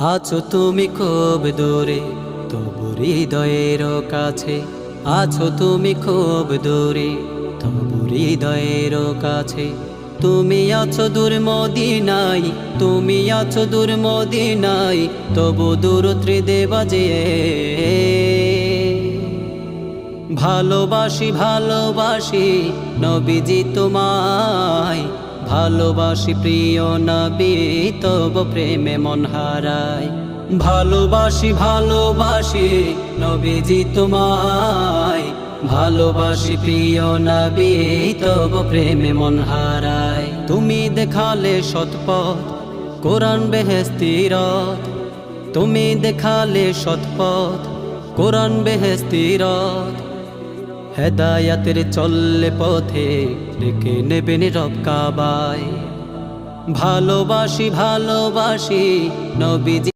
আছো তুমি খুব দূরে তবু হৃদয়ের কাছে, আছো তুমি খুব দূরে তবু হৃদয়ের কাছে। তুমি আছো দূর মদিনায়, তুমি আছো দূর মদিনায়, তবু দূরত্বে বাজে। ভালোবাসি ভালোবাসি নবীজি তোমায়, ভালোবাসি প্রিয় নবী তব প্রেমে মন হারায়। ভালোবাসি ভালোবাসি নবীজি তোমায়, ভালোবাসি প্রিয় নবী তব প্রেমে মন হারায়। তুমি দেখালে সৎপথ কোরআন বেহেশতের রথ, তুমি দেখালে সৎপথ কোরআন বেহেশতের রথ। হেদায়াতের চললে পথে রেখে নেবেন রব কাবায়। ভালোবাসি ভালোবাসি নবীজি।